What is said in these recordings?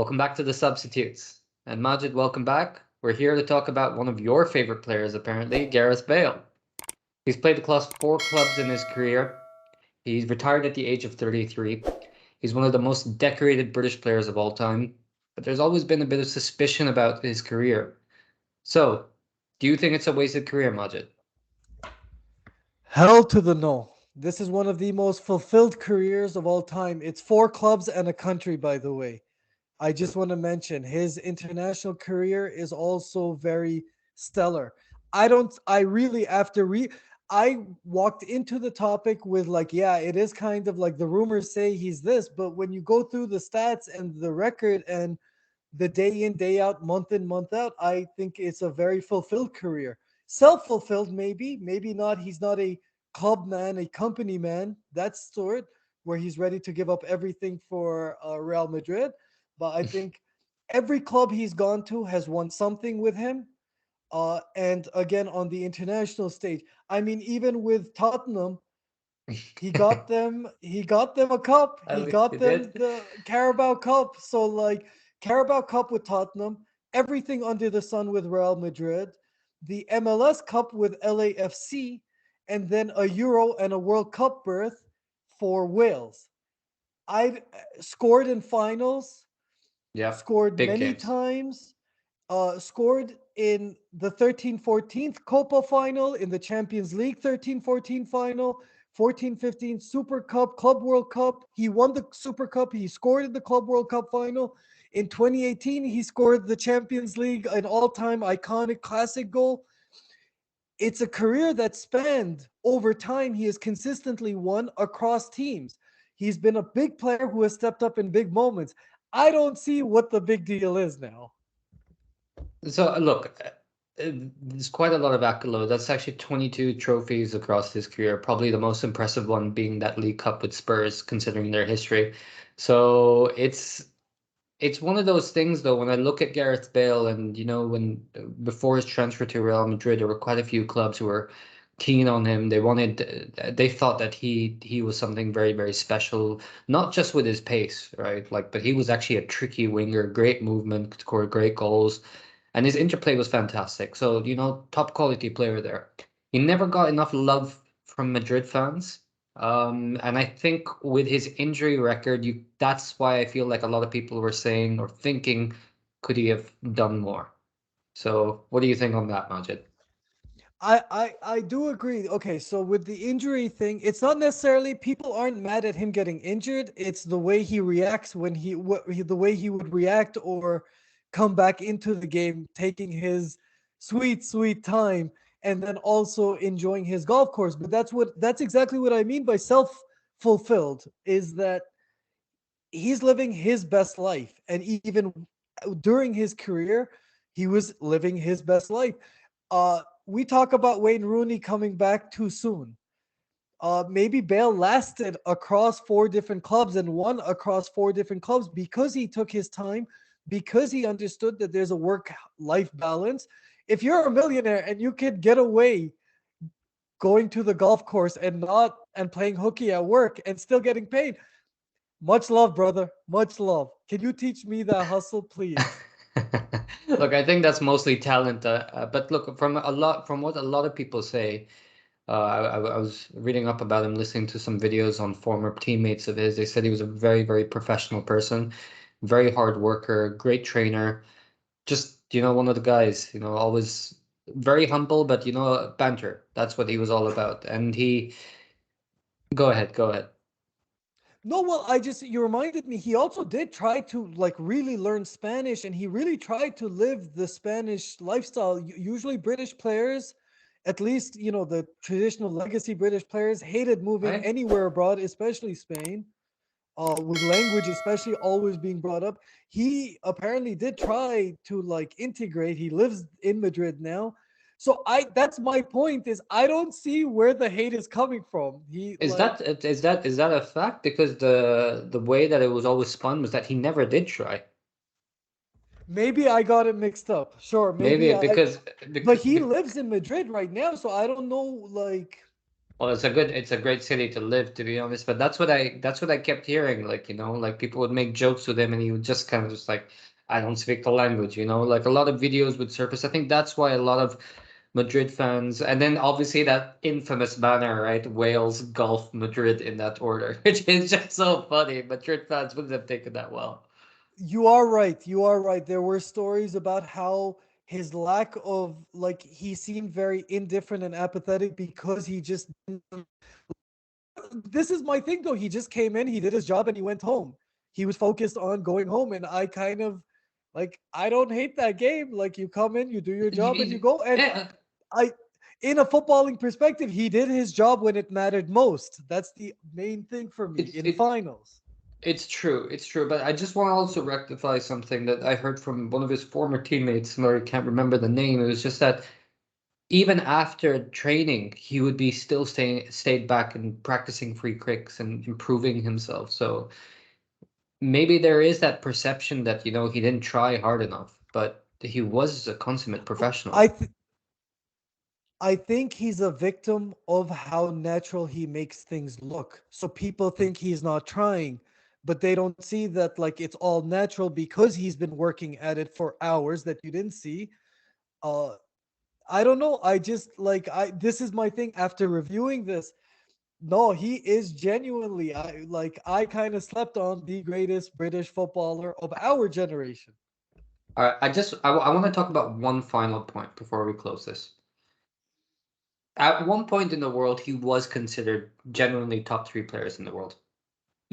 Welcome back to the Substitutes. And Majid, welcome back. We're here to talk about one of your favorite players, apparently, Gareth Bale. He's played across 4 clubs in his career. He's retired at the age of 33. He's one of the most decorated British players of all time, but there's always been a bit of suspicion about his career. So, do you think it's a wasted career, Majid? Hell to the no. This is one of the most fulfilled careers of all time. It's 4 clubs and a country, by the way. I just want to mention his international career is also very stellar. I really, I walked into the topic with like, yeah, it is kind of like the rumors say he's this, but when you go through the stats and the record and the day in, day out, month in, month out, I think it's a very fulfilled career. Self fulfilled, maybe, maybe not. He's not a club man, a company man, that sort where he's ready to give up everything for Real Madrid. But I think every club he's gone to has won something with him. And again, on the international stage, I mean, even with Tottenham, he got them a cup. He Oh, got you them did? the Carabao Cup. So like Carabao Cup with Tottenham, everything under the sun with Real Madrid, the MLS Cup with LAFC, and then a Euro and a World Cup berth for Wales. I've scored in finals, Yeah, scored big many games. times, scored in the 13-14 Copa final, in the Champions League 13-14 final, 14-15 Super Cup, Club World Cup. He won the Super Cup. He scored in the Club World Cup final. In 2018, he scored the Champions League, an all-time iconic classic goal. It's a career that spanned over time. He has consistently won across teams. He's been a big player who has stepped up in big moments. I don't see what the big deal is now. So, look, there's quite a lot of accolades. That's actually 22 trophies across his career. Probably the most impressive one being that League Cup with Spurs, considering their history. So it's one of those things, though, when I look at Gareth Bale and, when before his transfer to Real Madrid, there were quite a few clubs who were keen on him. They thought that he was something very, very special, not just with his pace, right? Like, but he was actually a tricky winger, great movement, scored great goals, and his interplay was fantastic. So, top quality player there. He never got enough love from Madrid fans. And I think with his injury record, that's why I feel like a lot of people were saying or thinking, could he have done more? So what do you think on that, Majid? I do agree. Okay, so with the injury thing, it's not necessarily people aren't mad at him getting injured. It's the way he reacts when the way he would react or come back into the game, taking his sweet sweet time, and then also enjoying his golf course. But that's exactly what I mean by self fulfilled. Is that he's living his best life, and even during his career, he was living his best life. We talk about Wayne Rooney coming back too soon. Maybe Bale lasted across 4 different clubs and won across 4 different clubs because he took his time, because he understood that there's a work-life balance. If you're a millionaire and you could get away going to the golf course and playing hooky at work and still getting paid, much love, brother. Much love. Can you teach me that hustle, please? Look, I think that's mostly talent. But look, from what a lot of people say, I was reading up about him, listening to some videos on former teammates of his. They said he was a very, very professional person, very hard worker, great trainer. Just, one of the guys, always very humble, but, banter. That's what he was all about. And go ahead, go ahead. No, well, you reminded me, he also did try to like really learn Spanish and he really tried to live the Spanish lifestyle. Usually British players, at least, the traditional legacy British players hated moving Right? anywhere abroad, especially Spain, with language especially always being brought up. He apparently did try to like integrate. He lives in Madrid now. So that's my point is I don't see where the hate is coming from. He Is like that is that a fact? Because the way that it was always spun was that he never did try. Maybe I got it mixed up. Sure, maybe Maybe I because, but because he lives in Madrid right now, so I don't know like Well, it's a great city to live, to be honest. But that's what I kept hearing. Like, like people would make jokes with him, and he would just kind of just like, I don't speak the language, Like a lot of videos would surface. I think that's why a lot of Madrid fans, and then obviously that infamous banner, right? Wales, Gulf, Madrid in that order, which is just so funny. Madrid fans wouldn't have taken that well. You are right. You are right. There were stories about how his lack of, like, he seemed very indifferent and apathetic because he just didn't. This is my thing though. He just came in, he did his job, and he went home. He was focused on going home, and I kind of like, I don't hate that game. Like, you come in, you do your job, and you go. And Yeah, I, in a footballing perspective, he did his job when it mattered most. That's the main thing for me it's in it finals. it's true. It's true. But I just want to also rectify something that I heard from one of his former teammates, and I can't remember the name. It was just that even after training, he would be still stayed back and practicing free kicks and improving himself. So maybe there is that perception that, he didn't try hard enough, but he was a consummate I professional. th- I think he's a victim of how natural he makes things look. So people think he's not trying, but they don't see that like it's all natural because he's been working at it for hours that you didn't see. Uh I don't know. I just like I this is my thing after reviewing this. No, he is genuinely I kind of slept on the greatest British footballer of our generation. All right, I want to talk about one final point before we close this. At one point in the world, he was considered genuinely top three players in the world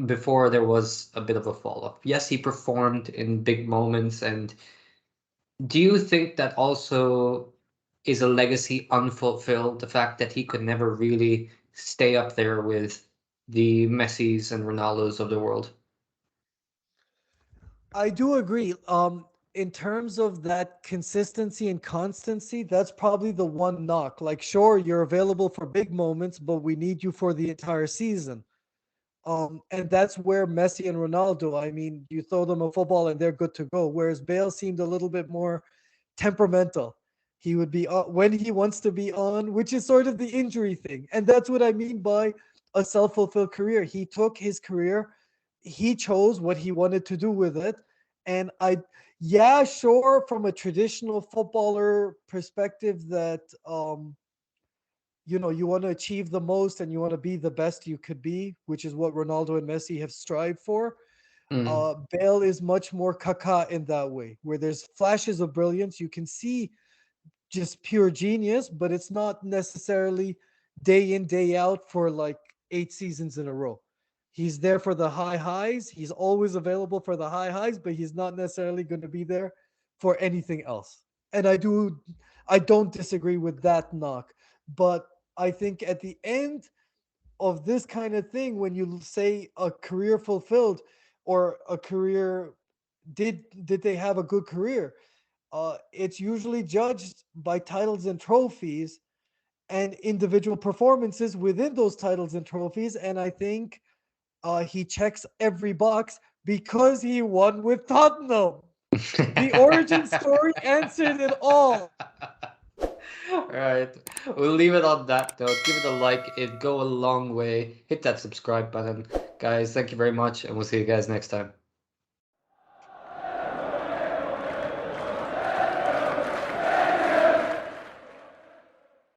before there was a bit of a fall off. Yes, he performed in big moments. And do you think that also is a legacy unfulfilled? The fact that he could never really stay up there with the Messis and Ronaldos of the world? I do agree. In terms of that consistency and constancy, that's probably the one knock. Like, sure, you're available for big moments, but we need you for the entire season. And that's where Messi and Ronaldo, I mean, you throw them a football and they're good to go. Whereas Bale seemed a little bit more temperamental. He would be when he wants to be on, which is sort of the injury thing. And that's what I mean by a self fulfilled career. He took his career, he chose what he wanted to do with it. And yeah, sure, from a traditional footballer perspective, that you want to achieve the most and you want to be the best you could be, which is what Ronaldo and Messi have strived for. Mm. Bale is much more caca in that way, where there's flashes of brilliance. You can see just pure genius, but it's not necessarily day in, day out for like 8 seasons in a row. He's there for the high highs. He's always available for the high highs, but he's not necessarily going to be there for anything else. And I don't disagree with that knock. But I think at the end of this kind of thing, when you say a career fulfilled or a career, did they have a good career? It's usually judged by titles and trophies and individual performances within those titles and trophies. And I think he checks every box because he won with Tottenham. The origin story answered it all. All right. We'll leave it on that note. Give it a like. It'd go a long way. Hit that subscribe button. Guys, thank you very much, and we'll see you guys next time.